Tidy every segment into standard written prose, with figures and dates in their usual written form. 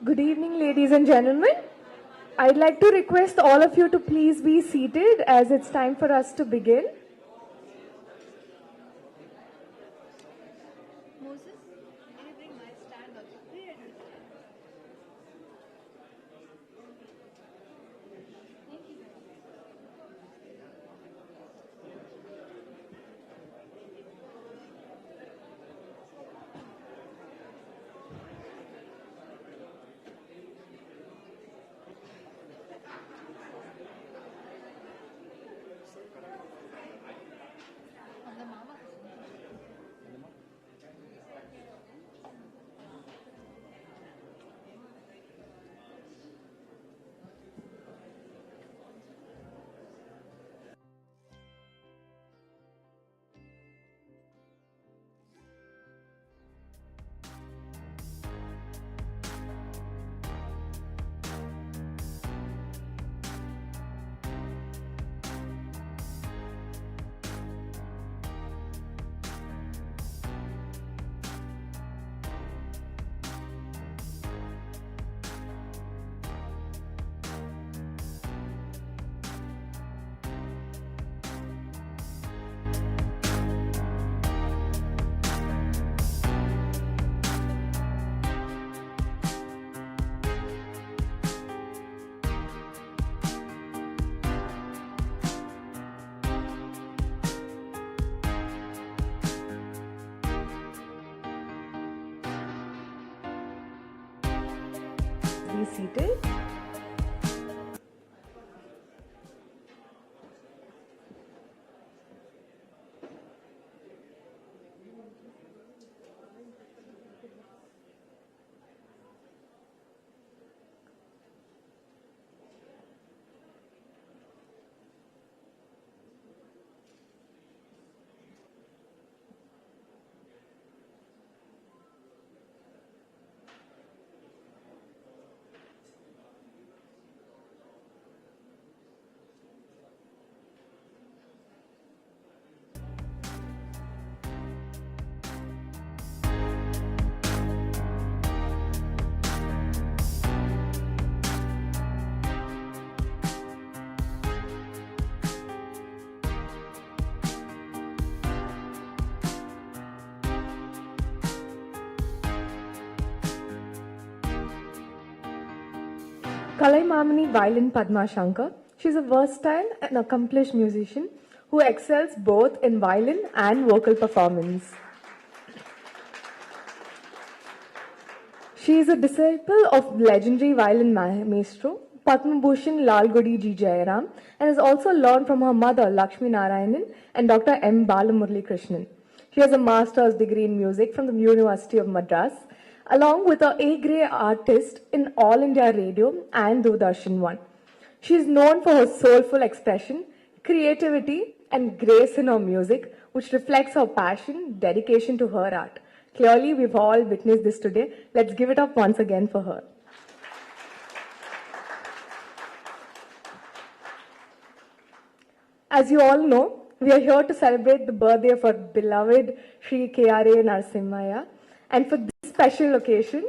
Good evening, ladies and gentlemen. I'd like to request all of you to please be seated as it's time for us to begin. Be seated. Kalaimamani violin Padma Shankar. She's a versatile and accomplished musician who excels both in violin and vocal performance. She is a disciple of legendary violin maestro Padma Bhushan Lalgudi G. Jayaram and has also learned from her mother Lakshmi Narayanan and Dr. M. Balamurali Krishnan. She has a master's degree in music from the University of Madras, along with an A-grade artist in All India Radio and Doordarshan 1. She is known for her soulful expression, creativity, and grace in her music, which reflects her passion, dedication to her art. Clearly, we've all witnessed this today. Let's give it up once again for her. As you all know, we are here to celebrate the birthday of our beloved Shri K.R.A Narasiah. And for this special occasion,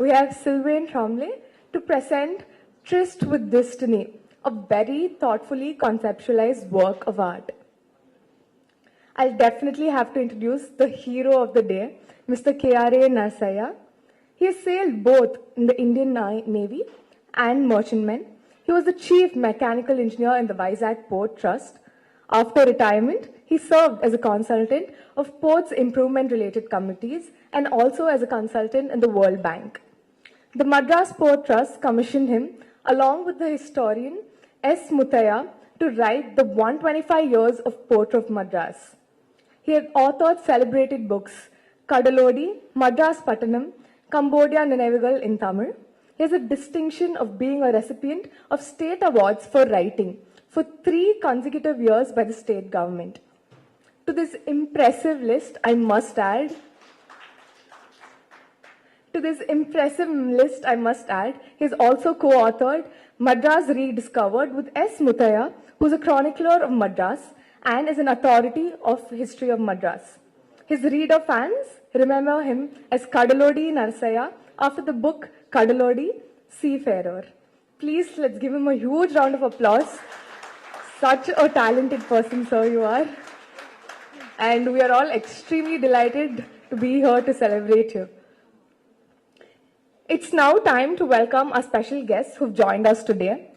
we have Sylvain Tremblay to present Tryst with Destiny, a very thoughtfully conceptualized work of art. I'll definitely have to introduce the hero of the day, Mr. K.R.A Narasiah. He has sailed both in the Indian Navy and merchantmen. He was the chief mechanical engineer in the Vizag Port Trust. After retirement, he served as a consultant of ports improvement-related committees and also as a consultant in the World Bank. The Madras Port Trust commissioned him, along with the historian S. Muthaya, to write the 125 years of Port of Madras. He had authored celebrated books, Kadalodi, Madras Pattanam, Cambodia Ninevigal in Tamil. He has a distinction of being a recipient of state awards for writing for 3 consecutive years by the state government. To this impressive list, I must add, he has also co-authored Madras Rediscovered with S. Muthaya, who is a chronicler of Madras and is an authority of history of Madras. His reader fans remember him as Kadalodi Narasiah after the book Kadalodi, Seafarer. Please, let's give him a huge round of applause. Such a talented person, sir, you are. And we are all extremely delighted to be here to celebrate you. It's now time to welcome our special guests who've joined us today.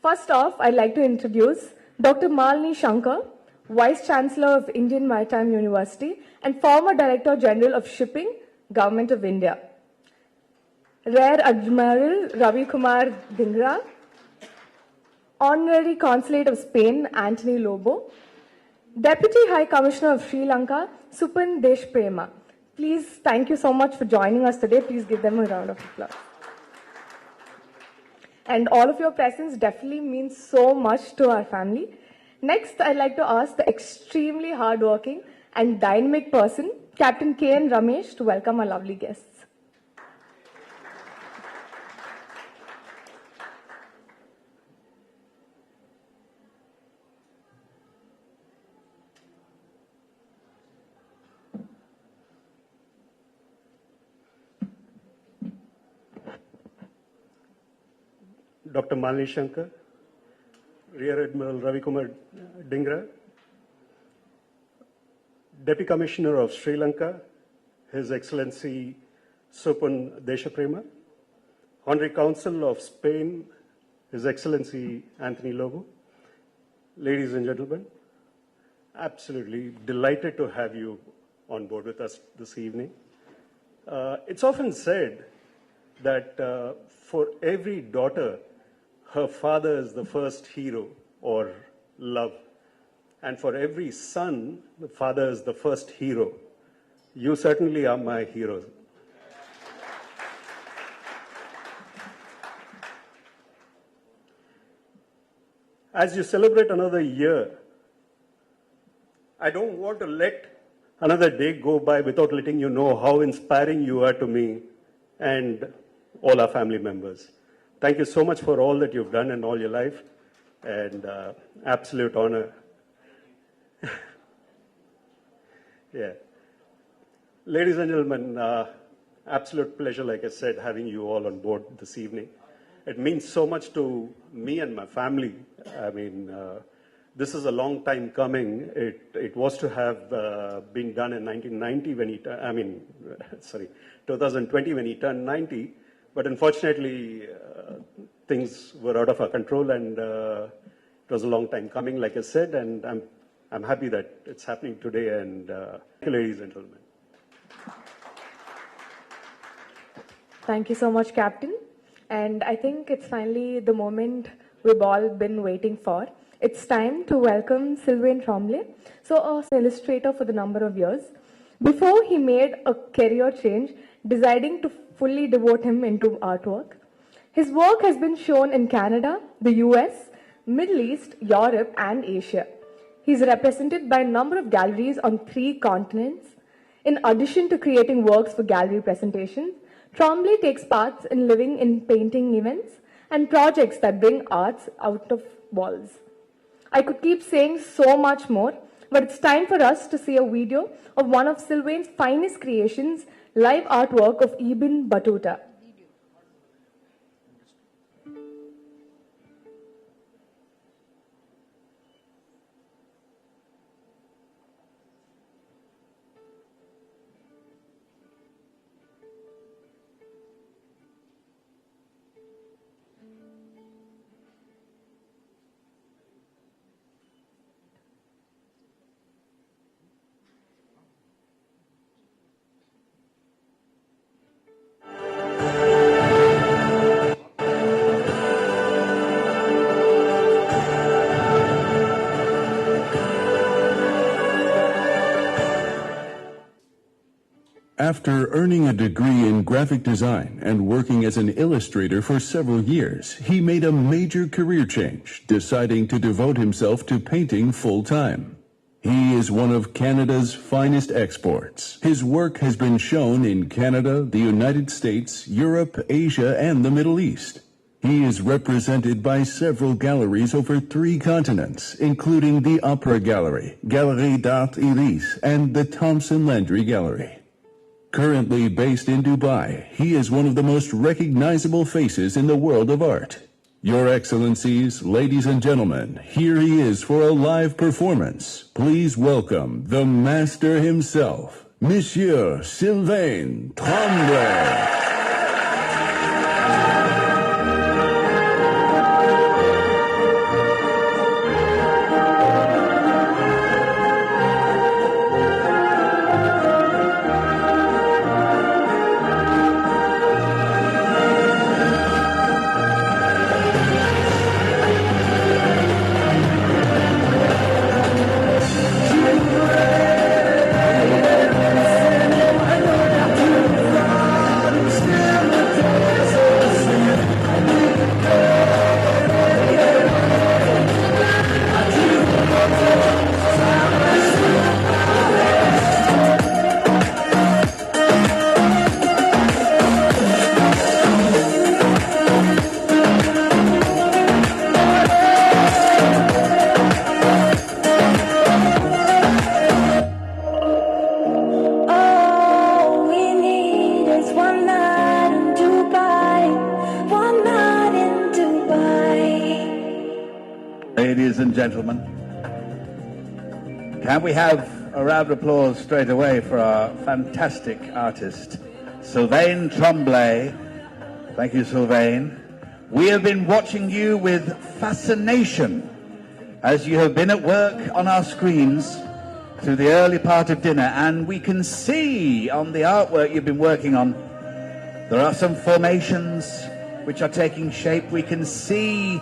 First off, I'd like to introduce Dr. Malini Shankar, Vice Chancellor of Indian Maritime University and former Director General of Shipping, Government of India. Rear Admiral Ravi Kumar Dhingra, Honorary Consulate of Spain, Anthony Lobo, Deputy High Commissioner of Sri Lanka, Supan Deshprema. Please, thank you so much for joining us today. Please give them a round of applause. And all of your presence definitely means so much to our family. Next, I'd like to ask the extremely hardworking and dynamic person, Captain K.N. Ramesh, to welcome our lovely guests. Dr. Malini Shankar, Rear Admiral Ravi Kumar Dhingra, Deputy Commissioner of Sri Lanka, His Excellency Supan Deshprema, Honorary Consul of Spain, His Excellency Anthony Lobo, ladies and gentlemen, absolutely delighted to have you on board with us this evening. It's often said that for every daughter, her father is the first hero or love. And for every son, the father is the first hero. You certainly are my heroes. As you celebrate another year, I don't want to let another day go by without letting you know how inspiring you are to me and all our family members. Thank you so much for all that you've done in all your life, and absolute honor. Yeah. Ladies and gentlemen, absolute pleasure, like I said, having you all on board this evening. It means so much to me and my family. I mean, this is a long time coming. It was to have been done in 1990 when he, 2020 when he turned 90. But unfortunately, things were out of our control, and it was a long time coming, like I said, and I'm happy that it's happening today. And thank you, ladies and gentlemen. Thank you so much, Captain. And I think it's finally the moment we've all been waiting for. It's time to welcome Sylvain Trombley, so an illustrator for the number of years. Before he made a career change, deciding to fully devote him into artwork. His work has been shown in Canada, the US, Middle East, Europe, and Asia. He's represented by a number of galleries on 3 continents. In addition to creating works for gallery presentations, Trombley takes part in living in painting events and projects that bring arts out of walls. I could keep saying so much more, but it's time for us to see a video of one of Sylvain's finest creations, live artwork of Ibn Battuta. After earning a degree in graphic design and working as an illustrator for several years, he made a major career change, deciding to devote himself to painting full-time. He is one of Canada's finest exports. His work has been shown in Canada, the United States, Europe, Asia, and the Middle East. He is represented by several galleries over 3 continents, including the Opera Gallery, Galerie d'Art Iris, and the Thompson Landry Gallery. Currently based in Dubai, he is one of the most recognizable faces in the world of art. Your Excellencies, ladies and gentlemen, here he is for a live performance. Please welcome the master himself, Monsieur Sylvain Trombley. Ladies and gentlemen, can we have a round of applause straight away for our fantastic artist, Sylvain Trombley. Thank you, Sylvain. We have been watching you with fascination as you have been at work on our screens through the early part of dinner, and we can see on the artwork you've been working on, there are some formations which are taking shape. We can see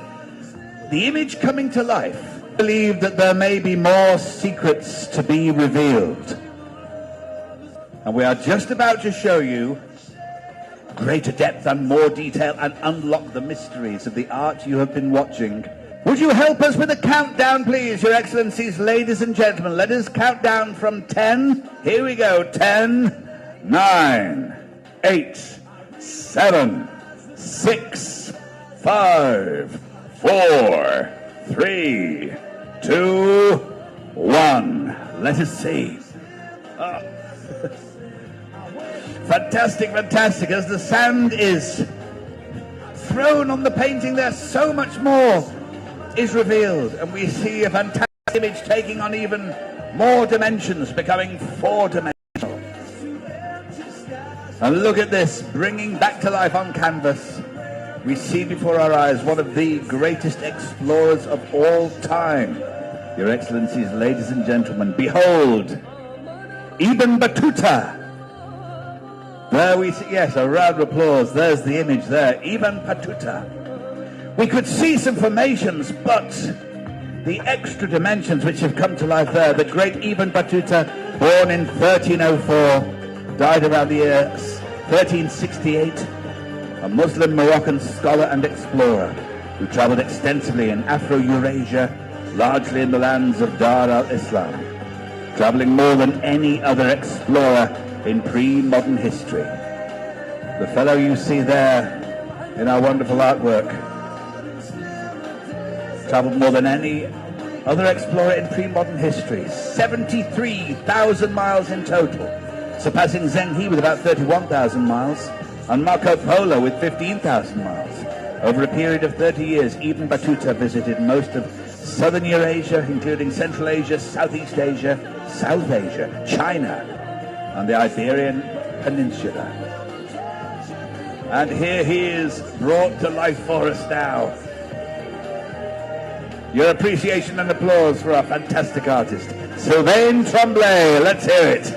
the image coming to life. I believe that there may be more secrets to be revealed. And we are just about to show you greater depth and more detail and unlock the mysteries of the art you have been watching. Would you help us with a countdown, please, Your Excellencies, ladies and gentlemen? Let us count down from 10. Here we go. 10, 9, 8, 7, 6, 5, 4, 3, 2, 1. Let us see. Oh. Fantastic, fantastic. As the sand is thrown on the painting, there's so much more is revealed, and we see a fantastic image taking on even more dimensions, becoming four-dimensional. And look at this, bringing back to life on canvas. We see before our eyes one of the greatest explorers of all time. Your Excellencies, ladies and gentlemen, behold, Ibn Battuta, There we see, yes, a round of applause. There's the image there. Ibn Battuta. We could see some formations, but the extra dimensions which have come to life there. The great Ibn Battuta, born in 1304, died around the year 1368, a Muslim Moroccan scholar and explorer who traveled extensively in Afro-Eurasia, largely in the lands of Dar al-Islam, traveling more than any other explorer in pre-modern history. The fellow you see there in our wonderful artwork traveled more than any other explorer in pre-modern history, 73,000 miles in total, surpassing Zheng He with about 31,000 miles, and Marco Polo with 15,000 miles. Over a period of 30 years, Ibn Battuta visited most of Southern Eurasia, including Central Asia, Southeast Asia, South Asia, China, and the Iberian Peninsula. And here he is brought to life for us now. Your appreciation and applause for our fantastic artist, Sylvain Tremblay. Let's hear it.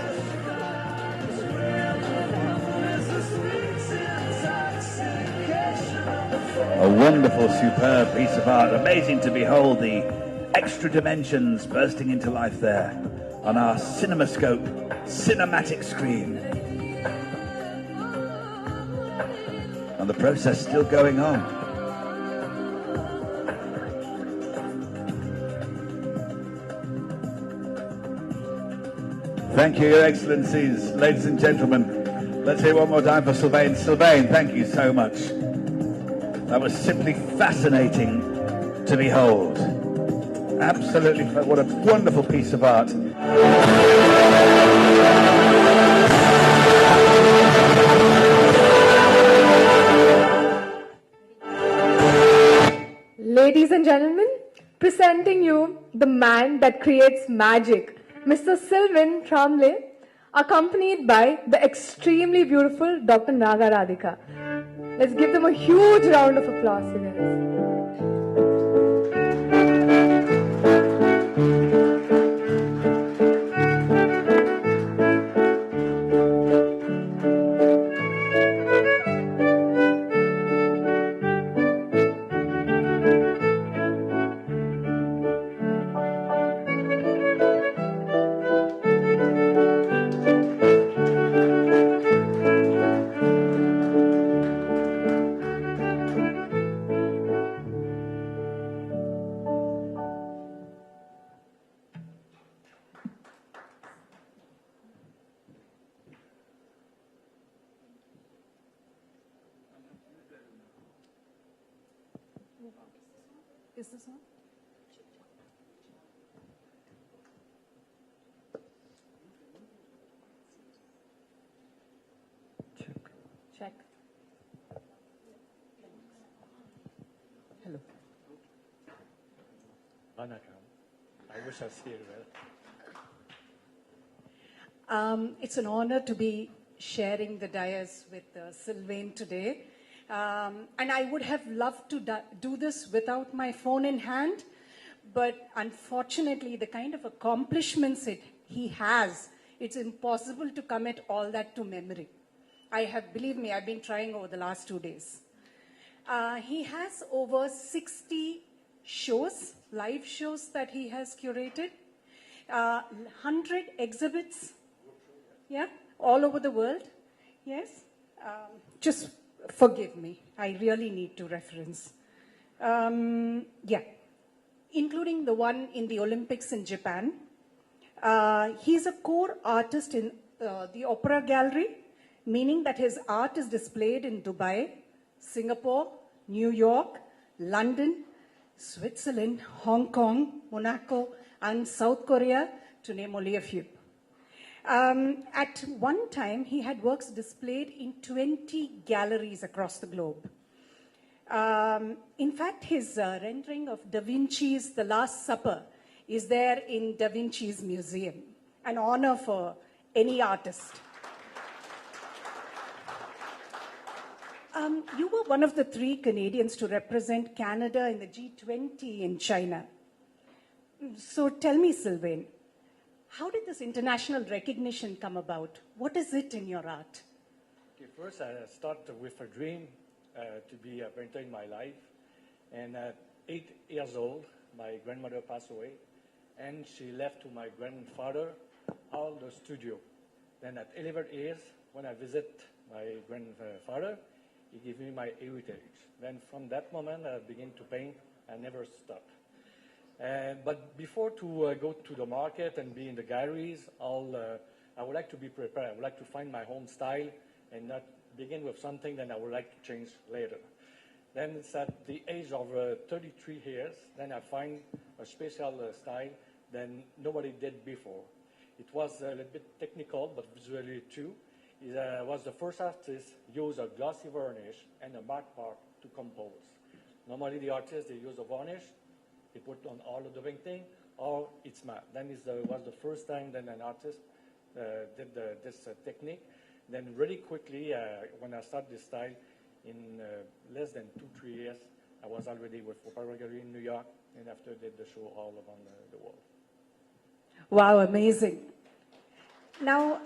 A wonderful, superb piece of art. Amazing to behold the extra dimensions bursting into life there on our CinemaScope cinematic screen. And the process still going on. Thank you, Your Excellencies, ladies and gentlemen. Let's hear one more time for Sylvain. Sylvain, thank you so much. That was simply fascinating to behold. Absolutely, what a wonderful piece of art. Ladies and gentlemen, presenting you the man that creates magic, Mr. Sylvain Tremblay, accompanied by the extremely beautiful Dr. Naga Radhika. Let's give them a huge round of applause, you guys. Is this on? Check. Hello. I wish I see it well. It's an honor to be sharing the dais with Sylvain today. And I would have loved to do this without my phone in hand, but unfortunately, the kind of accomplishments he has, it's impossible to commit all that to memory. Believe me, I've been trying over the last 2 days. He has over 60 shows, live shows that he has curated, 100 exhibits, yeah, all over the world, yes. Just forgive me, I really need to reference. Yeah, including the one in the Olympics in Japan. He's a core artist in the Opera Gallery, meaning that his art is displayed in Dubai, Singapore, New York, London, Switzerland, Hong Kong, Monaco, and South Korea, to name only a few. At one time, he had works displayed in 20 galleries across the globe. In fact, his rendering of Da Vinci's The Last Supper is there in Da Vinci's museum, an honor for any artist. You were one of the 3 Canadians to represent Canada in the G20 in China. So tell me, Sylvain, how did this international recognition come about? What is it in your art? First, I started with a dream to be a painter in my life. And at 8 years old, my grandmother passed away, and she left to my grandfather all the studio. Then at 11 years, when I visit my grandfather, he gave me my heritage. Then from that moment, I began to paint. I never stopped. But before to go to the market and be in the galleries, I would like to be prepared. I would like to find my own style and not begin with something that I would like to change later. Then it's at the age of 33 years, then I find a special style that nobody did before. It was a little bit technical, but visually too. He was the first artist to use a glossy varnish and a matte part to compose. Normally the artists, they use a varnish, they put on all of the painting, or it's matte. Then it was the first time that an artist did this technique. Then really quickly, when I started this style, in less than 2-3 years, I was already with Puram Gallery in New York, and after did the show all around the world. Wow, amazing. Now,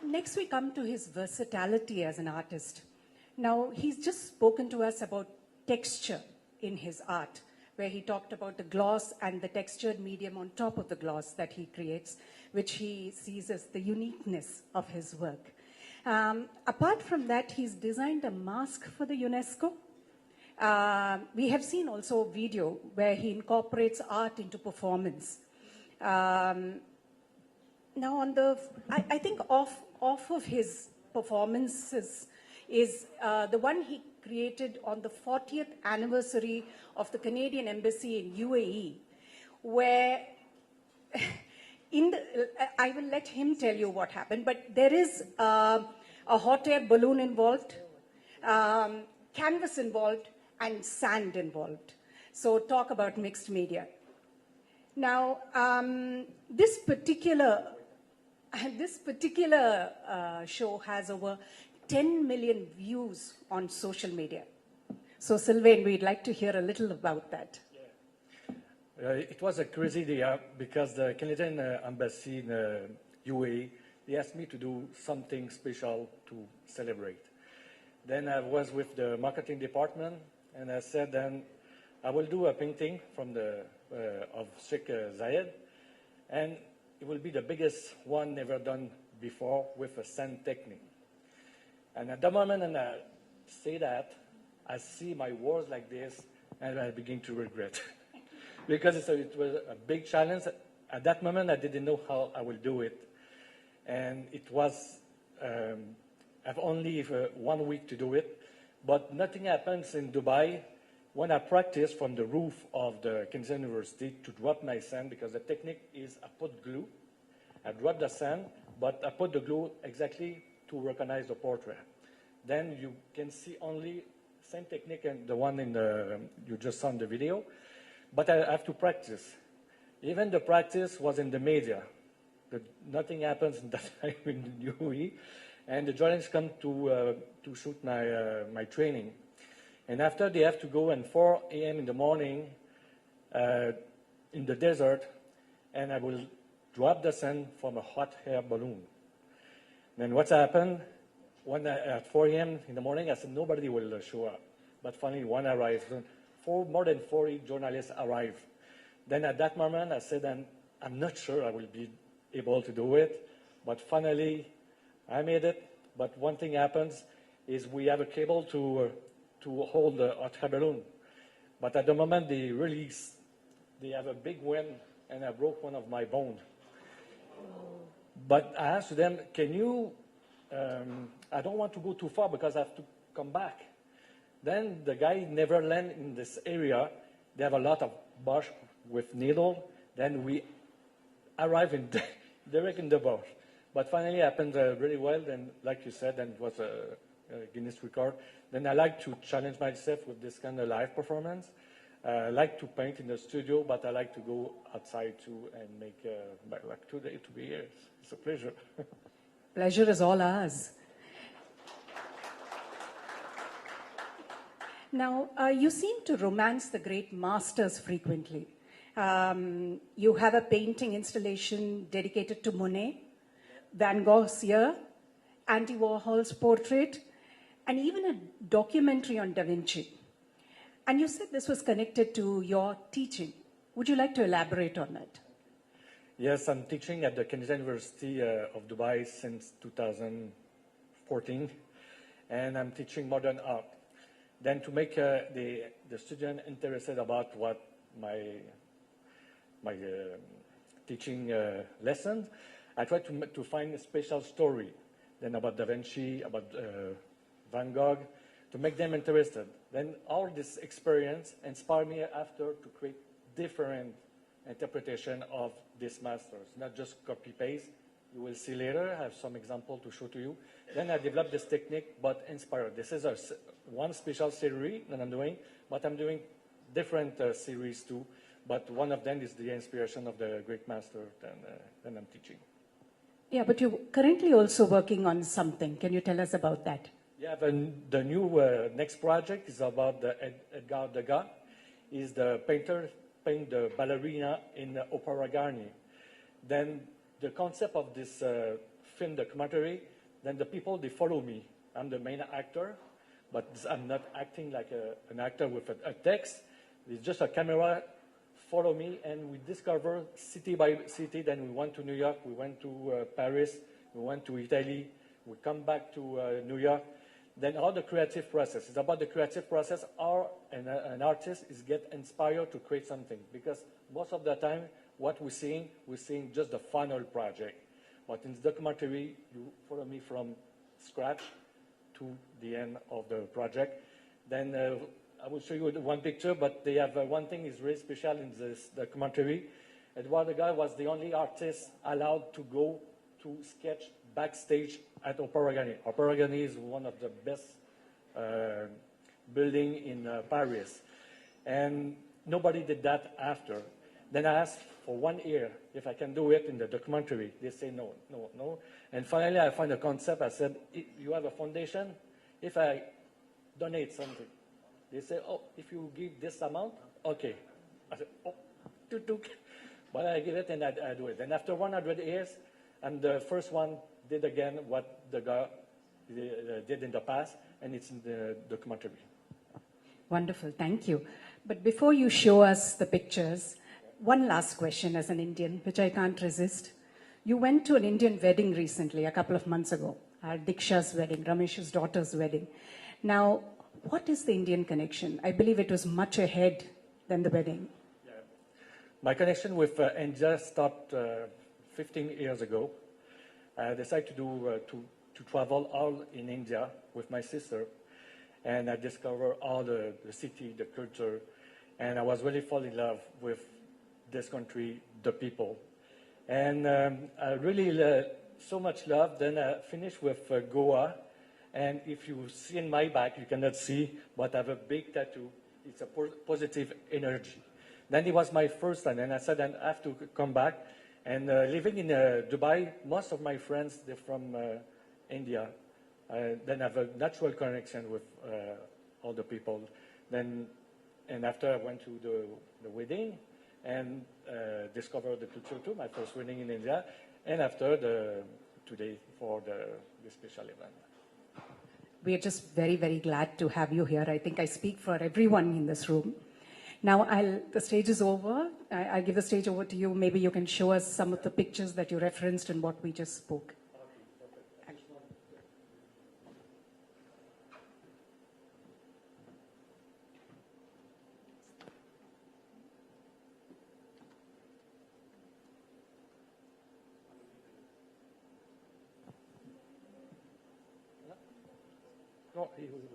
next we come to his versatility as an artist. Now, he's just spoken to us about texture in his art, where he talked about the gloss and the textured medium on top of the gloss that he creates, which he sees as the uniqueness of his work. Apart from that, he's designed a mask for the UNESCO. We have seen also a video where he incorporates art into performance. Now, I think off of his performances is the one he created on the 40th anniversary of the Canadian Embassy in UAE, where I will let him tell you what happened, but there is a hot air balloon involved, canvas involved, and sand involved. So talk about mixed media. Now, this particular show has over 10 million views on social media. So Sylvain, we'd like to hear a little about that. It was a crazy day because the Canadian Embassy in UAE, they asked me to do something special to celebrate. Then I was with the marketing department, and I said, then I will do a painting from of Sheikh Zayed, and it will be the biggest one ever done before with a sand technique. And at the moment, and I say that, I see my words like this, and I begin to regret. Because it was a big challenge. At that moment, I didn't know how I will do it. And it was, I've only 1 week to do it, but nothing happens in Dubai. When I practice from the roof of the Canadian University to drop my sand, because the technique is I put glue, I drop the sand, but I put the glue exactly to recognize the portrait. Then you can see only same technique and the one in you just saw in the video, but I have to practice. Even the practice was in the media. Nothing happens in that time in the UAE, and the journalists come to shoot my training. And after they have to go at 4 a.m. in the morning in the desert, and I will drop the sand from a hot air balloon. Then what's happened? When at 4 a.m. in the morning, I said nobody will show up. But finally, one arrived. More than 40 journalists arrived. Then at that moment, I said, I'm not sure I will be able to do it. But finally, I made it. But one thing happens is we have a cable to hold the hot air balloon. But at the moment they release, they have a big wind, and I broke one of my bones. But I asked them, can you, I don't want to go too far because I have to come back. Then the guy never landed in this area. They have a lot of bush with needle. Then we arrive direct in the bush. But finally it happened really well. Then, like you said, then it was a Guinness record. Then I like to challenge myself with this kind of live performance. I like to paint in the studio, but I like to go outside too and make like today to be here. It's a pleasure. Pleasure is all ours. Now, you seem to romance the great masters frequently. You have a painting installation dedicated to Monet, Van Gogh's here, Andy Warhol's portrait, and even a documentary on Da Vinci. And you said this was connected to your teaching. Would you like to elaborate on it? Yes, I'm teaching at the Canadian University of Dubai since 2014, and I'm teaching modern art. Then to make the student interested about what my teaching lesson, I try to find a special story, then about Da Vinci, about Van Gogh, to make them interested. Then all this experience inspired me after to create different interpretation of these masters, not just copy-paste. You will see later, I have some example to show to you. Then I developed this technique, but inspired. This is one special series that I'm doing, but I'm doing different series too. But one of them is the inspiration of the great master that I'm teaching. Yeah, but you're currently also working on something. Can you tell us about that? Yeah, the new next project is about the Adyar Degas. He's the painter, paint the ballerina in the Opera Garni. Then the concept of this film documentary, then the people, they follow me. I'm the main actor, but I'm not acting like an actor with a text. It's just a camera follow me, and we discover city by city. Then we went to New York, we went to Paris, we went to Italy, we come back to New York. Then all the creative process. It's about the creative process. An artist is get inspired to create something, because most of the time, what we're seeing just the final project. But in the documentary, you follow me from scratch to the end of the project. Then I will show you one picture, but they have one thing is really special in this documentary. Adyar Degas was the only artist allowed to go to sketch backstage at Opera Garni. Opera Garni is one of the best building in Paris. And nobody did that after. Then I asked for 1 year if I can do it in the documentary. They say no, no, no. And finally I found a concept. I said, you have a foundation? If I donate something. They say, oh, if you give this amount, okay. I said, oh, tuk. But I give it and I do it. And after 100 years, I'm the first one did again what the guy did in the past, and it's in the documentary. Wonderful, thank you. But before you show us the pictures, one last question as an Indian, which I can't resist. You went to an Indian wedding recently, a couple of months ago, Diksha's wedding, Ramesh's daughter's wedding. Now, what is the Indian connection? I believe it was much ahead than the wedding. Yeah. My connection with India stopped 15 years ago. I decided to travel all in India with my sister, and I discovered all the city, the culture, and I was really fall in love with this country, the people. And I really so much love. Then I finished with Goa, and if you see in my back, you cannot see, but I have a big tattoo. It's a positive energy. Then it was my first time, and I said I have to come back. And living in Dubai, most of my friends, they're from India. Then I have a natural connection with all the people. And after I went to the wedding and discovered the culture too, my first wedding in India, and after today for the special event. We are just very, very glad to have you here. I think I speak for everyone in this room. Now, the stage is over. I give the stage over to you. Maybe you can show us some of the pictures that you referenced in what we just spoke. No, he will do.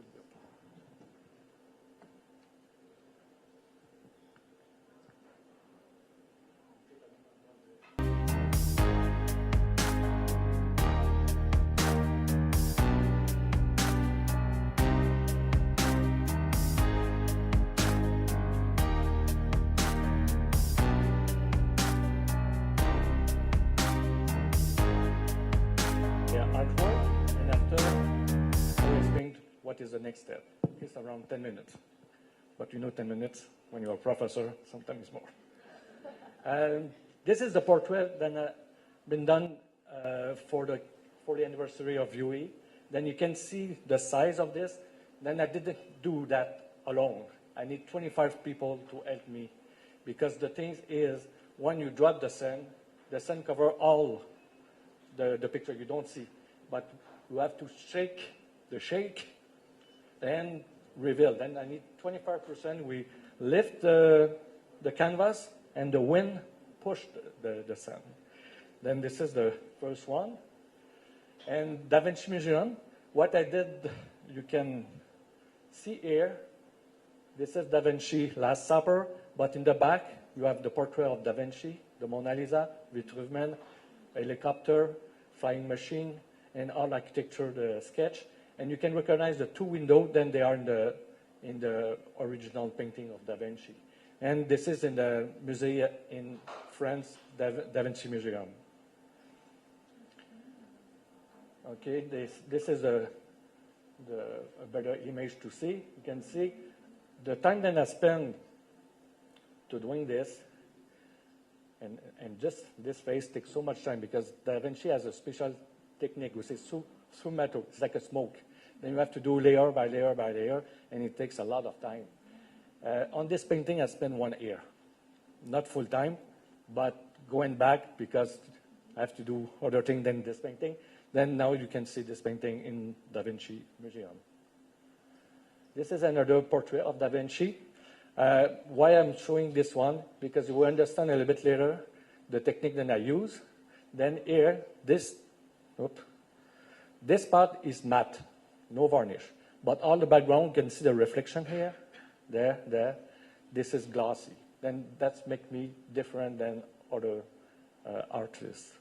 Artwork, and after I will explain what is the next step. It's around 10 minutes. But you know 10 minutes, when you're a professor, sometimes more. This is the portrait that been done for the 40th anniversary of UE. Then you can see the size of this. Then I didn't do that alone. I need 25 people to help me. Because the thing is, when you drop the sun covers all the picture you don't see. But you have to shake the shake and reveal. Then I need 25%. We lift the canvas and the wind pushed the sun. Then this is the first one. And Da Vinci Museum, what I did, you can see here, this is Da Vinci Last Supper, but in the back, you have the portrait of Da Vinci, the Mona Lisa, Vitruve, helicopter, flying machine, and all architecture the sketch. And you can recognize the two windows, then they are in the original painting of Da Vinci. And this is in the museum in France, Da Vinci Museum. Okay, this is a better image to see. You can see the time that I spent to doing this, and just this face takes so much time because Da Vinci has a special technique which is sumato. It's like a smoke. Then you have to do layer by layer by layer, and it takes a lot of time. On this painting, I spent 1 year. Not full time, but going back because I have to do other things than this painting. Then now you can see this painting in Da Vinci Museum. This is another portrait of Da Vinci. Why I'm showing this one? Because you will understand a little bit later the technique that I use. Then here, this part is matte, no varnish. But all the background, you can see the reflection here, there. This is glossy. Then that makes me different than other artists.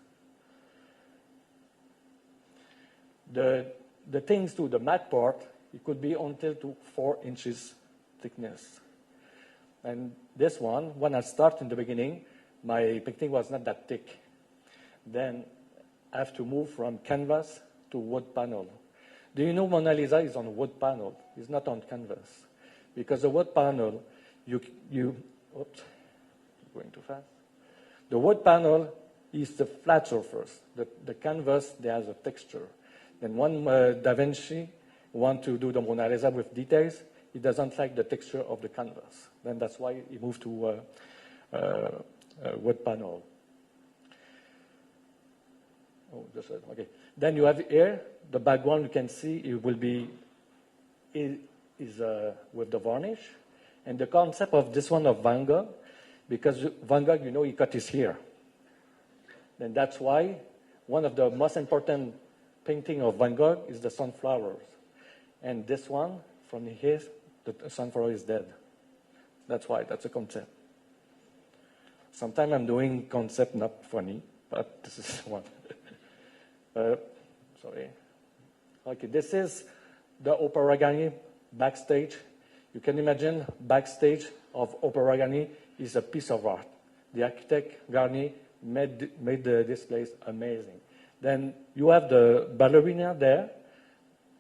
The things to the matte part, it could be until to 4 inches thickness. And this one, when I start in the beginning, my painting was not that thick. Then I have to move from canvas to wood panel. Do you know Mona Lisa is on wood panel? It's not on canvas. Because the wood panel, oops, going too fast. The wood panel is the flat surface. The canvas, there has a texture. Then when Da Vinci want to do the Mona Lisa with details, he doesn't like the texture of the canvas. Then that's why he moved to wood panel. Oh, this one, okay. Then you have here, the background you can see it will be with the varnish. And the concept of this one of Van Gogh, because Van Gogh, you know, he cut his hair. Then that's why one of the most important painting of Van Gogh is the sunflowers. And this one, from here, the sunflower is dead. That's why, that's a concept. Sometimes I'm doing concept not funny, but this is one. Sorry. Okay, this is the Opera Garnier backstage. You can imagine backstage of Opera Garnier is a piece of art. The architect Garnier made this place amazing. Then you have the ballerina there.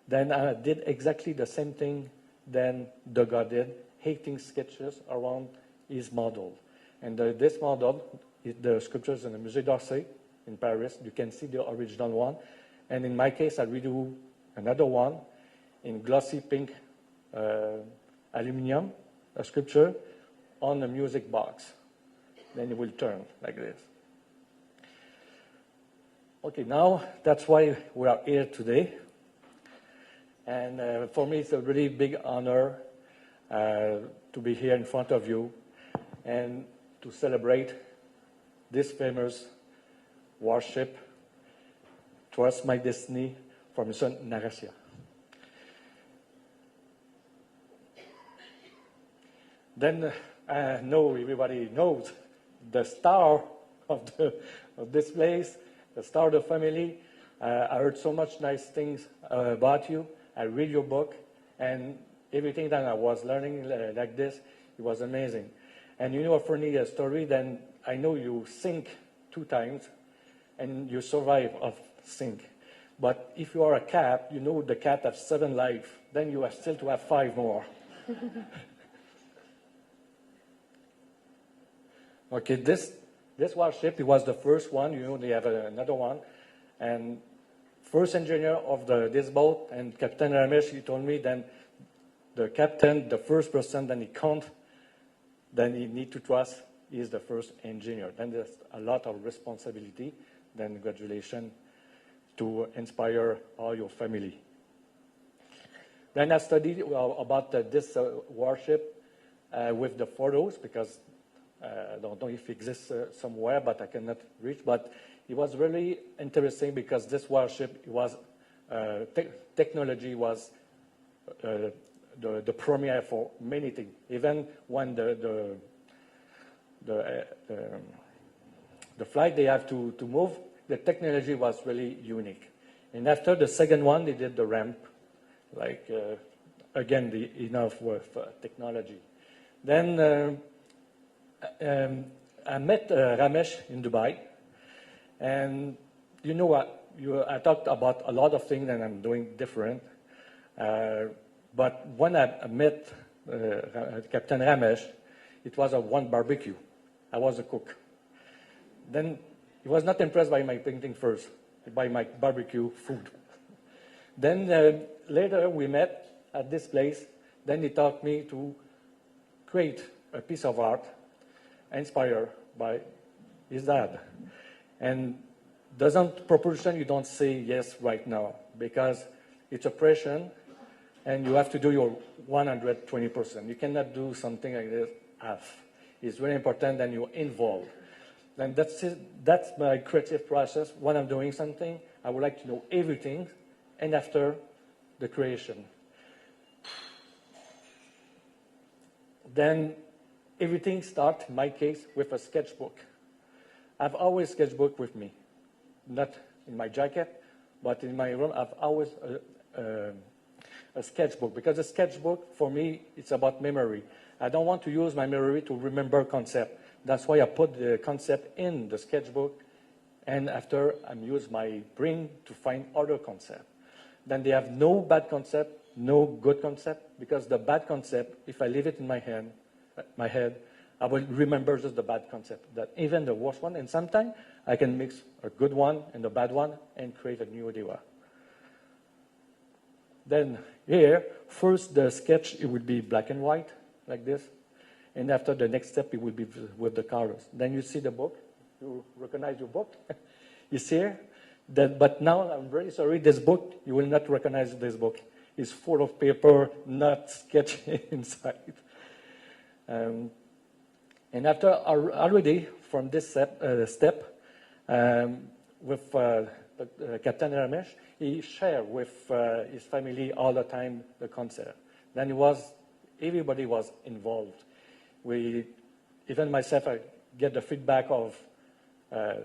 Then I did exactly the same thing than Degas did, 18 sketches around his model. And this model, the sculptures in the Musée d'Orsay in Paris. You can see the original one. And in my case, I redo another one in glossy pink aluminum, a sculpture on a music box. Then it will turn like this. Okay, now that's why we are here today. And for me, it's a really big honor to be here in front of you and to celebrate this famous worship, Trust My Destiny, from his son Narasiah. Then I know everybody knows the star of this place, the star of the family. I heard so much nice things about you. I read your book, and everything that I was learning like this, it was amazing. And you know a funny story, then I know you sink 2 times, and you survive of sink. But if you are a cat, you know the cat has 7 lives, then you have still to have 5 more. Okay, this warship, it was the first one, you know, they have another one. And first engineer of this boat, and Captain Ramesh, he told me then the captain, the first person, then he can't, then he need to trust, he is the first engineer. Then there's a lot of responsibility, then congratulations to inspire all your family. Then I studied about this warship with the photos, because I don't know if it exists somewhere, but I cannot reach. But it was really interesting because this warship was technology was the premiere for many things. Even when the flight they have to move, the technology was really unique. And after the second one, they did the ramp, like again enough with technology. Then I met Ramesh in Dubai, and you know what? I talked about a lot of things that I'm doing different. But when I met Captain Ramesh, it was a one barbecue. I was a cook. Then he was not impressed by my painting first, by my barbecue food. Then later we met at this place. Then he taught me to create a piece of art inspired by his dad. And doesn't propulsion, you don't say yes right now, because it's a pressure and you have to do your 120%. You cannot do something like this half. It's very important that you're involved. And that's it. That's my creative process. When I'm doing something, I would like to know everything, and after the creation. Then everything starts, in my case, with a sketchbook. I've always sketchbook with me. Not in my jacket, but in my room, I've always a sketchbook. Because a sketchbook, for me, it's about memory. I don't want to use my memory to remember concept. That's why I put the concept in the sketchbook, and after I use my brain to find other concept. Then they have no bad concept, no good concept, because the bad concept, if I leave it in my head, I will remember just the bad concept, that even the worst one, and sometimes I can mix a good one and a bad one and create a new idea. Then here, first the sketch, it will be black and white, like this. And after the next step, it will be with the colors. Then you see the book. You recognize your book. You see here? But now, I'm very sorry, this book, you will not recognize this book. It's full of paper, not sketch inside. And after already, from this step, with Captain Ramesh, he shared with his family all the time the concept. Then everybody was involved. Even myself, I get the feedback of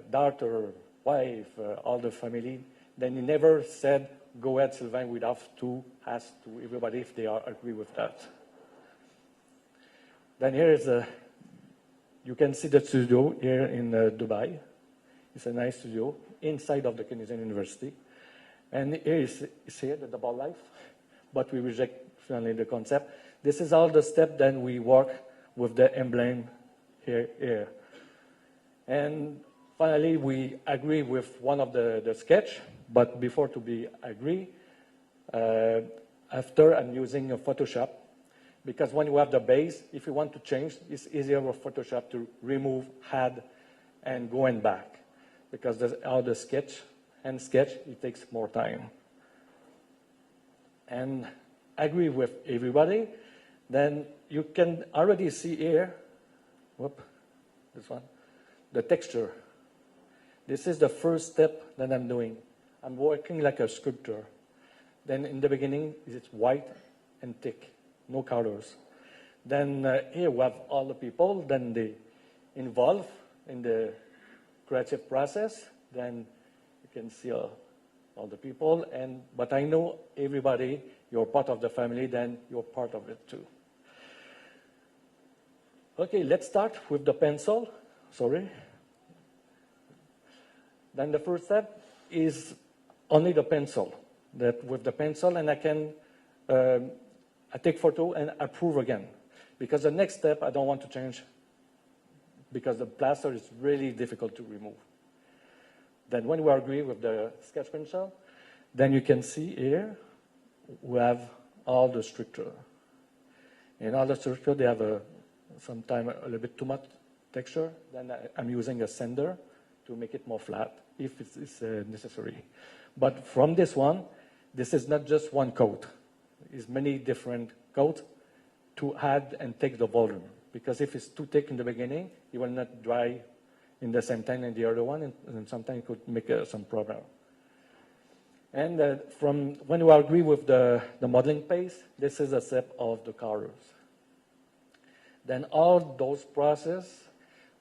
daughter, wife, all the family. Then he never said, go ahead, Sylvain, we'd have to ask to everybody if they agree with that. Then here is you can see the studio here in Dubai. It's a nice studio inside of the Canadian University. And here is here, the double life, but we reject finally the concept. This is all the step, then we work with the emblem here. And finally, we agree with one of the sketch, but before to be agree, after I'm using a Photoshop, because when you have the base, if you want to change, it's easier with Photoshop to remove, add, and go and back. Because all the sketch, it takes more time. And agree with everybody, then you can already see here, this one, the texture. This is the first step that I'm doing. I'm working like a sculptor. Then in the beginning, it's white and thick, no colors. Then here we have all the people, then they involve in the creative process. Then you can see all the people. But I know everybody, you're part of the family, then you're part of it too. Okay, let's start with the pencil. Sorry. Then the first step is only the pencil. That with the pencil, and I can I take photo and approve again. Because the next step, I don't want to change, because the plaster is really difficult to remove. Then when we agree with the sketch pencil, Then you can see here, we have all the structure. In all the structure, they have sometimes a little bit too much texture. Then I'm using a sander to make it more flat if it's necessary. But from this one, this is not just one coat. It's many different coats to add and take the volume. Because if it's too thick in the beginning, it will not dry in the same time as the other one, and sometimes it could make some problem. And from when you agree with the modeling pace, this is a step of the colors. Then all those process,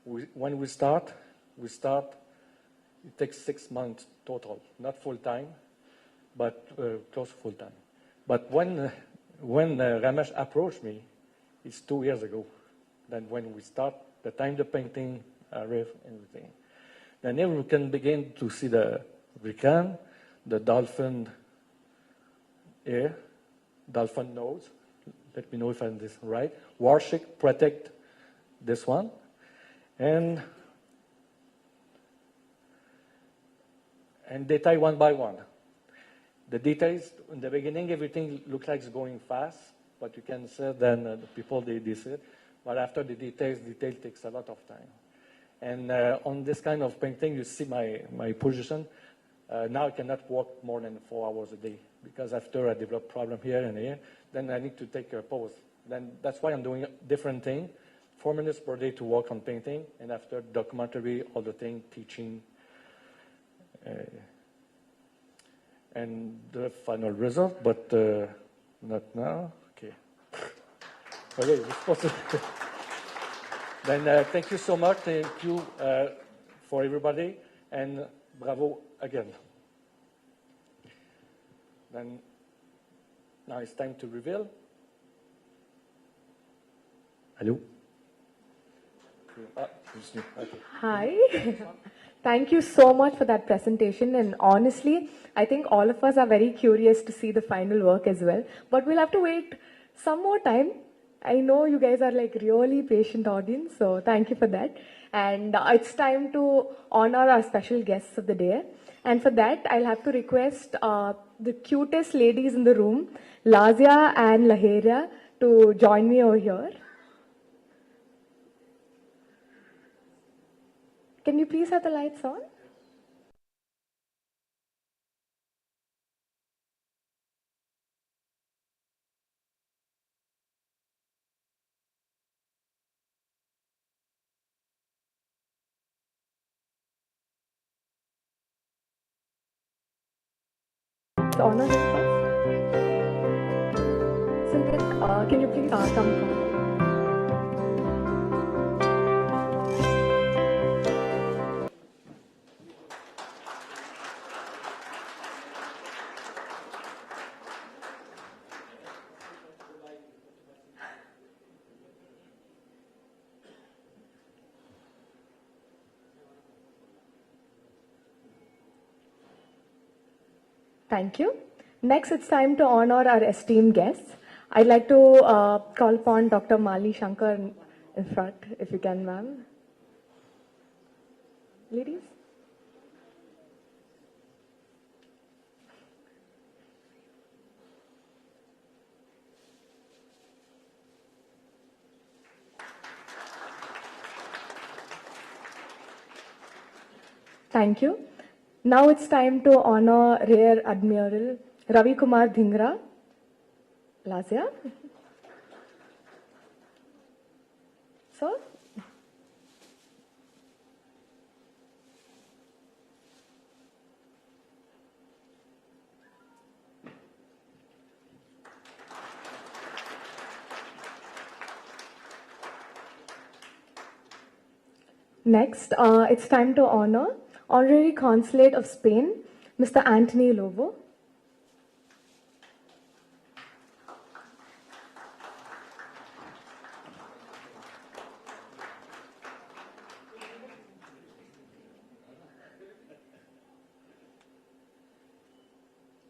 when we start, it takes 6 months total, not full time, but close to full time. But when Ramesh approached me, it's 2 years ago. Then when we start, the time the painting arrived, everything. Then here we can begin to see the Rican, the dolphin ear, dolphin nose. Let me know if I'm this right. Warship protect this one. And detail one by one. The details, in the beginning, everything looks like it's going fast, but you can say then the people, they see it. But after the detail takes a lot of time. And on this kind of painting, you see my position. Now I cannot work more than 4 hours a day, because after I develop problem here and here, then I need to take a pause. Then that's why I'm doing a different thing. 4 minutes per day to work on painting, and after documentary, all the thing, teaching, and the final result, but not now. Okay. Okay, it's possible. Then thank you so much. Thank you for everybody, and bravo again. Then now it's time to reveal. Hello. Okay. Hi. Thank you so much for that presentation. And honestly, I think all of us are very curious to see the final work as well. But we'll have to wait some more time. I know you guys are like really patient audience, so thank you for that. And it's time to honor our special guests of the day. And for that, I'll have to request the cutest ladies in the room, Lazia and Laheria, to join me over here. Can you please have the lights on? Let's honor him first. Sylvain, can you please come forward? Thank you. Next, it's time to honor our esteemed guests. I'd like to call upon Dr. Mali Shankar in front, if you can, ma'am. Ladies? Thank you. Now it's time to honor Rear Admiral Ravi Kumar Dhingra. Lazia. Sir? Next, it's time to honor Honorary Consulate of Spain, Mr. Anthony Lobo.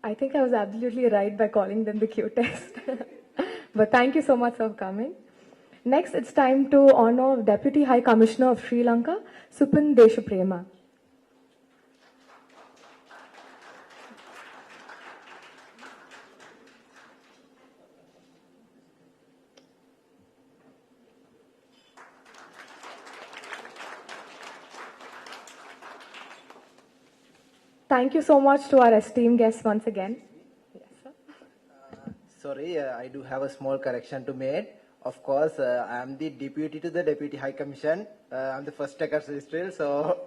I think I was absolutely right by calling them the cutest. But thank you so much for coming. Next, it's time to honor Deputy High Commissioner of Sri Lanka, Supin Deshaprema. Thank you so much to our esteemed guests once again. Yes, sir. Sorry, I do have a small correction to make. Of course, I am the deputy to the Deputy High Commission. I'm the first taker Israel, so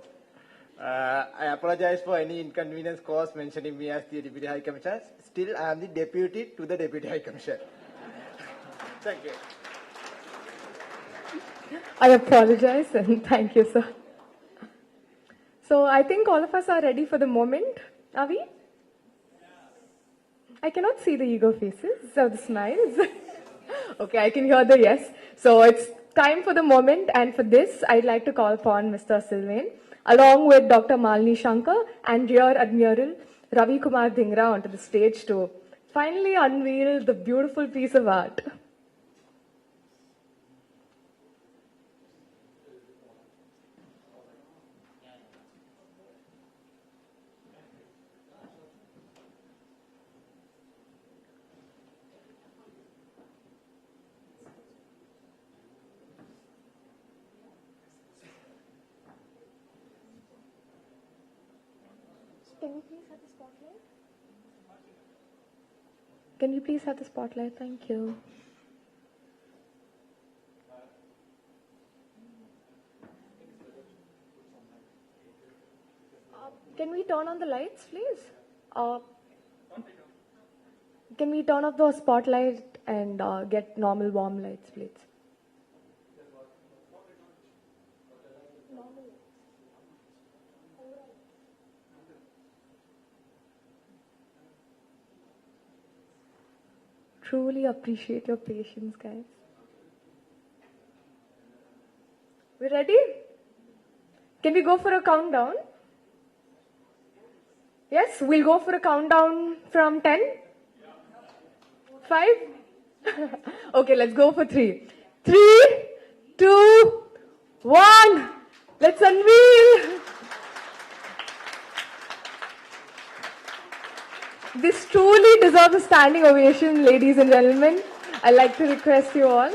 I apologize for any inconvenience caused mentioning me as the Deputy High Commissioner. Still, I am the deputy to the Deputy High Commissioner. Thank you. I apologize and thank you, sir. So I think all of us are ready for the moment. Are we? I cannot see the eager faces or the smiles. Okay, I can hear the yes. So it's time for the moment, and for this, I'd like to call upon Mr. Sylvain, along with Dr. Malini Shankar and Rear Admiral Ravi Kumar Dhingra onto the stage to finally unveil the beautiful piece of art. Can you please have the spotlight? Can you please have the spotlight? Thank you. Can we turn on the lights, please? Can we turn off the spotlight and get normal warm lights, please? Truly appreciate your patience, guys. We ready? Can we go for a countdown? Yes, we'll go for a countdown from 10? 5? Okay, let's go for 3. 3, 2, 1. Let's unveil. This truly deserves a standing ovation, ladies and gentlemen. I'd like to request you all.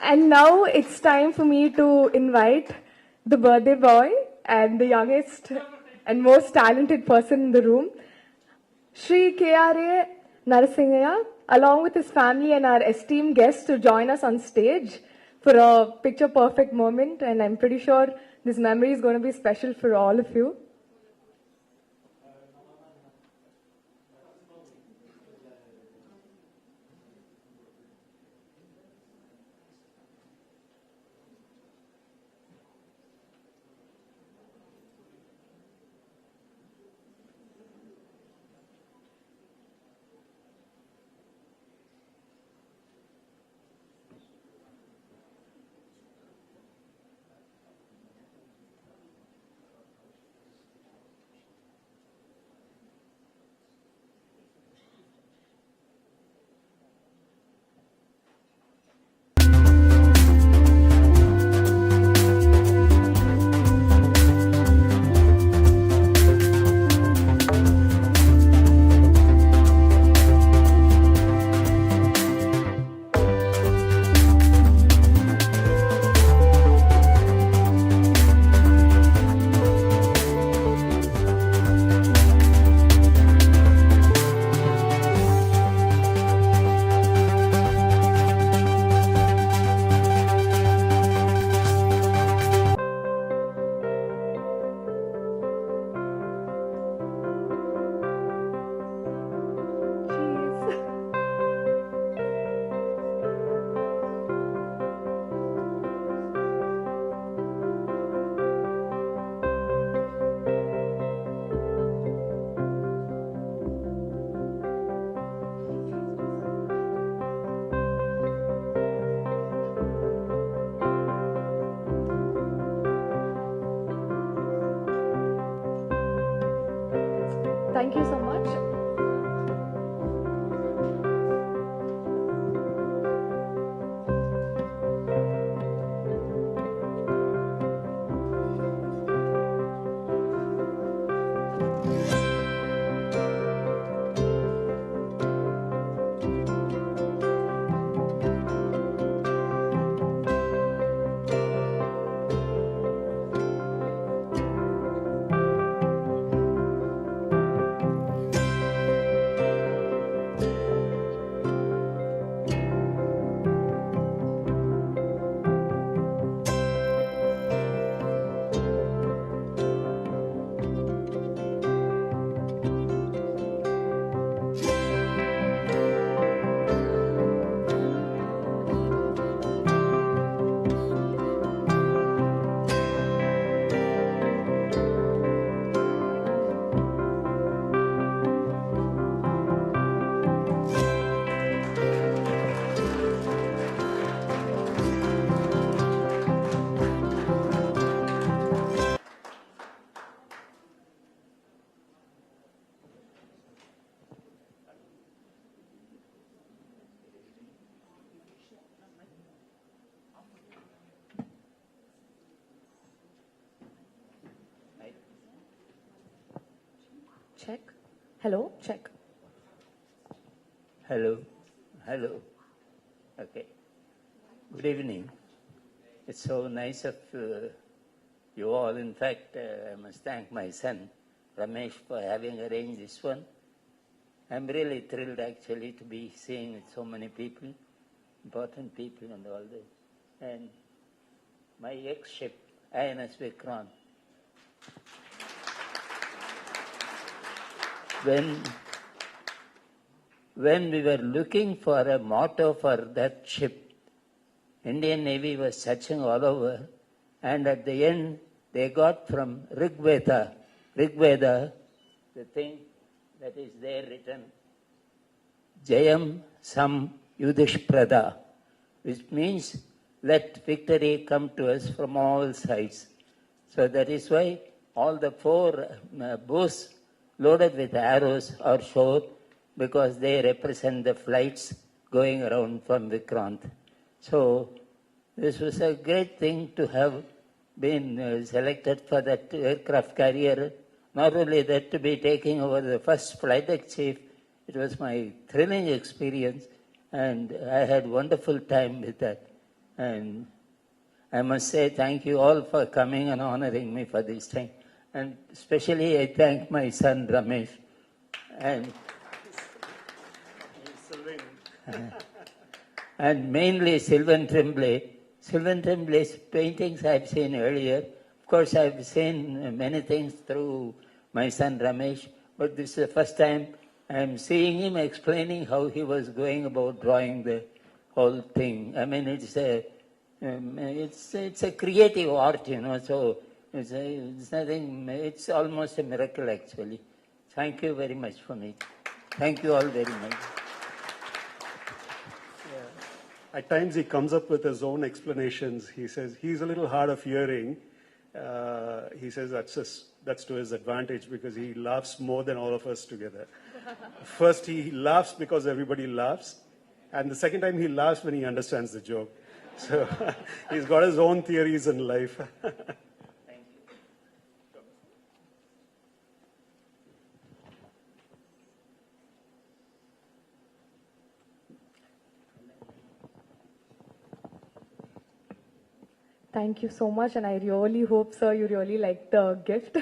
And now it's time for me to invite the birthday boy and the youngest and most talented person in the room, Shri K.R.A Narasiah, along with his family and our esteemed guests to join us on stage for a picture perfect moment, and I'm pretty sure this memory is going to be special for all of you. Thank you so much. check. Hello, check. Hello. Hello. Okay. Good evening. It's so nice of you all. In fact, I must thank my son, Ramesh, for having arranged this one. I'm really thrilled actually to be seeing with so many people, important people and all this. And my ex-ship, INS Vikrant. When we were looking for a motto for that ship, Indian Navy was searching all over, and at the end they got from Rigveda, the thing that is there written, Jayam Sam Yudish Prada, which means let victory come to us from all sides. So that is why all the 4 bows loaded with arrows are shown, because they represent the flights going around from Vikrant. So this was a great thing to have been selected for that aircraft carrier. Not only that, to be taking over the first flight deck chief, it was my thrilling experience, and I had wonderful time with that. And I must say thank you all for coming and honoring me for this time. And especially I thank my son Ramesh and and mainly Sylvain Tremblay. Sylvain Tremblay's paintings I've seen earlier. Of course, I've seen many things through my son Ramesh, but this is the first time I'm seeing him explaining how he was going about drawing the whole thing. I mean, it's a creative art, you know, so it's nothing, it's almost a miracle actually. Thank you very much for me. Thank you all very much. At times he comes up with his own explanations. He says he's a little hard of hearing. He says that's to his advantage because he laughs more than all of us together. First, he laughs because everybody laughs. And the second time he laughs when he understands the joke. So he's got his own theories in life. Thank you so much, and I really hope, sir, you really like the gift.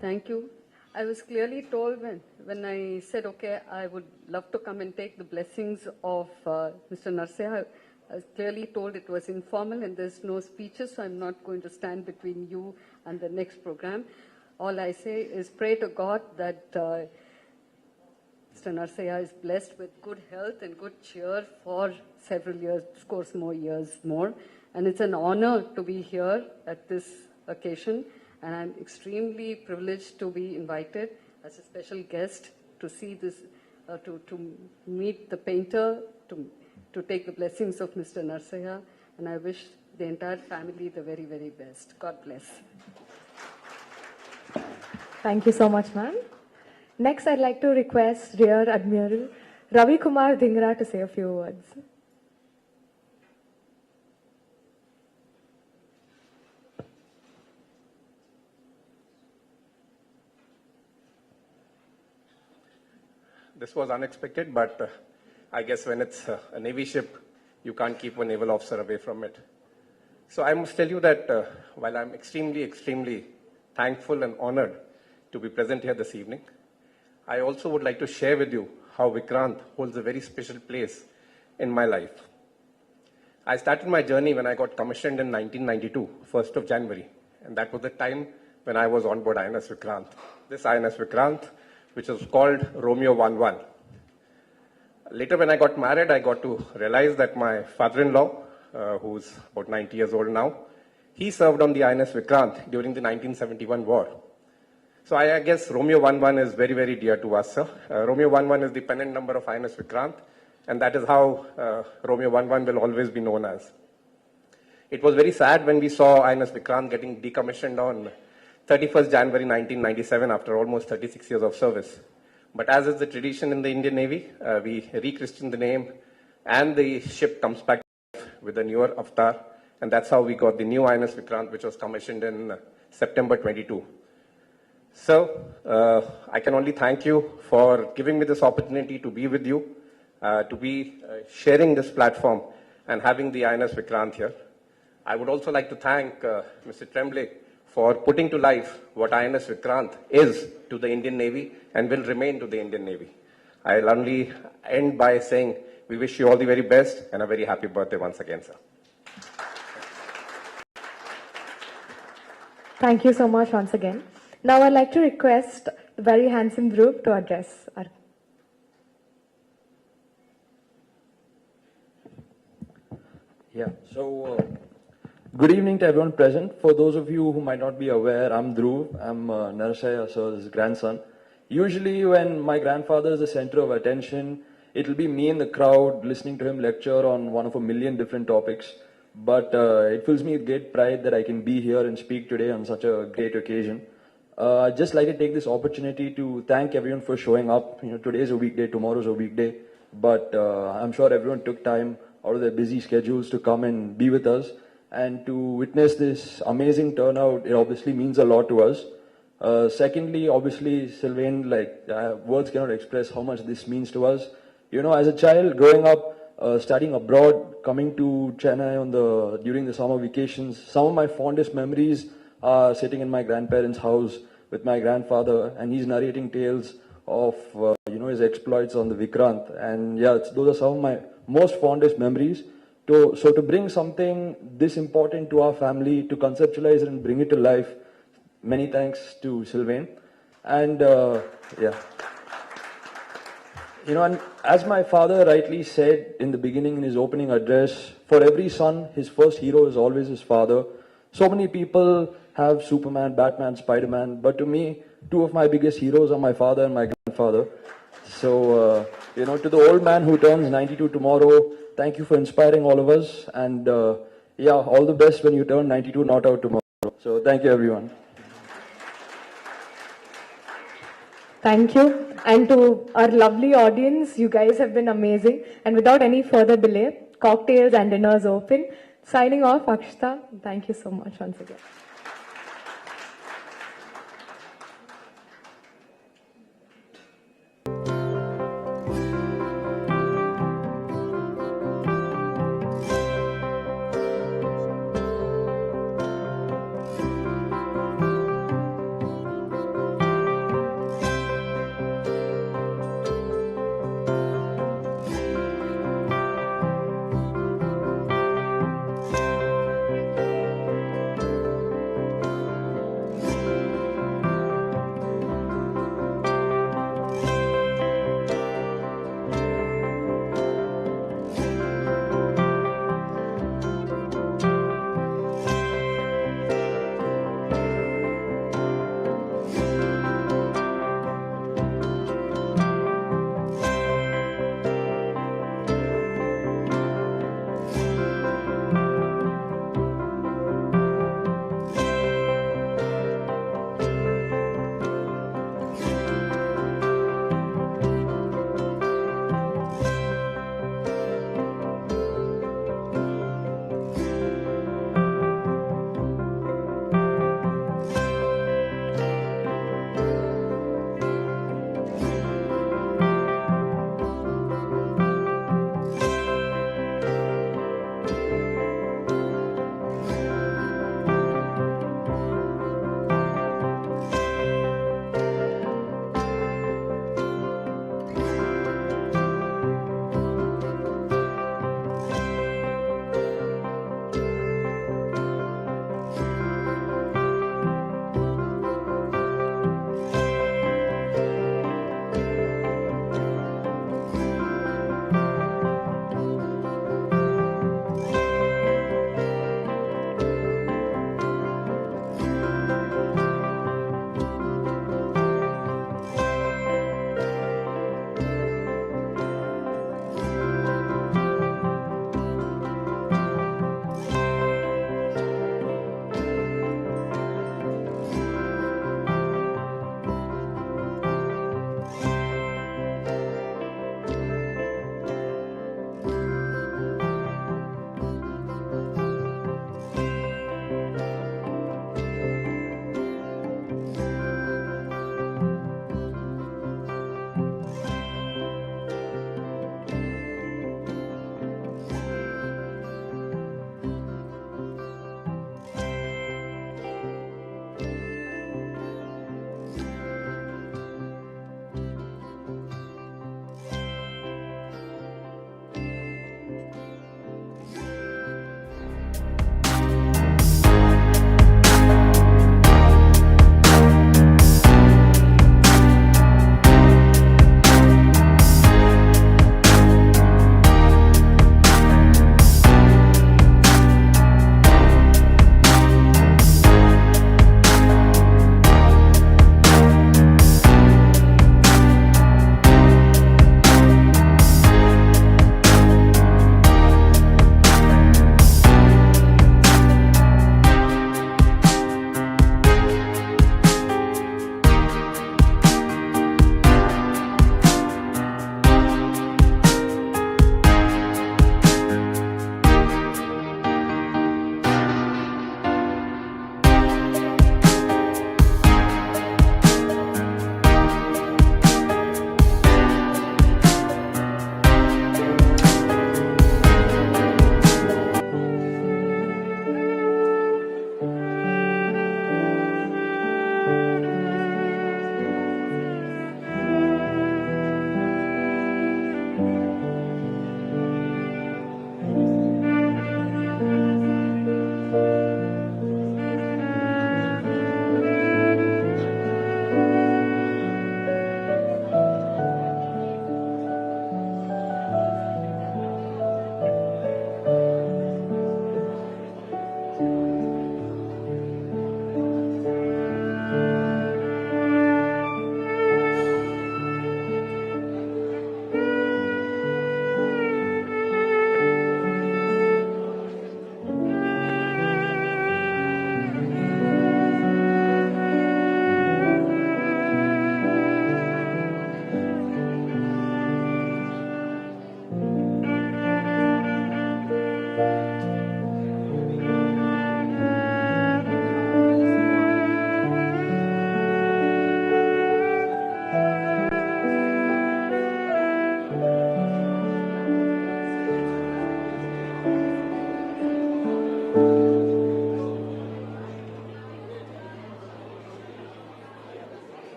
Thank you. I was clearly told when I said, okay, I would love to come and take the blessings of Mr. Narasiah. I was clearly told it was informal and there's no speeches, so I'm not going to stand between you and the next program. All I say is pray to God that Mr. Narasiah is blessed with good health and good cheer for several years, of course, more years more. And it's an honor to be here at this occasion. And I'm extremely privileged to be invited as a special guest to see this, to meet the painter, to take the blessings of Mr. Narasiah. And I wish the entire family the very, very best. God bless. Thank you so much, ma'am. Next, I'd like to request Rear Admiral Ravi Kumar Dhingra to say a few words. This was unexpected, but I guess when it's a Navy ship, you can't keep a naval officer away from it. So I must tell you that while I'm extremely, extremely thankful and honored to be present here this evening, I also would like to share with you how Vikrant holds a very special place in my life. I started my journey when I got commissioned in 1992, 1st of January. And that was the time when I was on board INS Vikrant. This INS Vikrant, which was called Romeo 11. Later when I got married, I got to realize that my father-in-law, who's about 90 years old now, he served on the INS Vikrant during the 1971 war. So I guess Romeo 11 is very, very dear to us, sir. Romeo 11 is the pennant number of INS Vikrant, and that is how Romeo 11 will always be known as. It was very sad when we saw INS Vikrant getting decommissioned on 31st January 1997 after almost 36 years of service. But as is the tradition in the Indian Navy, we rechristened the name and the ship comes back with a newer avatar. And that's how we got the new INS Vikrant, which was commissioned in September 22. So, I can only thank you for giving me this opportunity to be with you, to be sharing this platform and having the INS Vikrant here. I would also like to thank Mr. Tremblay for putting to life what INS Vikrant is to the Indian Navy and will remain to the Indian Navy. I'll only end by saying we wish you all the very best and a very happy birthday once again, sir. Thank you so much once again. Now I'd like to request the very handsome group to address our... Yeah, so good evening to everyone present. For those of you who might not be aware, I'm Dhruv. I'm Narasiah sir's grandson. Usually when my grandfather is the center of attention, it'll be me in the crowd listening to him lecture on one of a million different topics. But it fills me with great pride that I can be here and speak today on such a great occasion. I'd just like to take this opportunity to thank everyone for showing up. You know, today's a weekday, tomorrow's a weekday. But I'm sure everyone took time out of their busy schedules to come and be with us. And to witness this amazing turnout, it obviously means a lot to us. Secondly, obviously, Sylvain, words cannot express how much this means to us. You know, as a child, growing up, studying abroad, coming to Chennai during the summer vacations, some of my fondest memories are sitting in my grandparents' house with my grandfather, and he's narrating tales of his exploits on the Vikrant. And yeah, those are some of my most fondest memories. So to bring something this important to our family, to conceptualize it and bring it to life, many thanks to Sylvain. And yeah. You know, and as my father rightly said in the beginning in his opening address, for every son, his first hero is always his father. So many people have Superman, Batman, Spider-Man, but to me, two of my biggest heroes are my father and my grandfather. So, to the old man who turns 92 tomorrow, thank you for inspiring all of us. And yeah, all the best when you turn 92, not out tomorrow. So thank you, everyone. Thank you. And to our lovely audience, you guys have been amazing. And without any further delay, cocktails and dinners open. Signing off, Akshita. Thank you so much once again.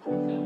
Thank you.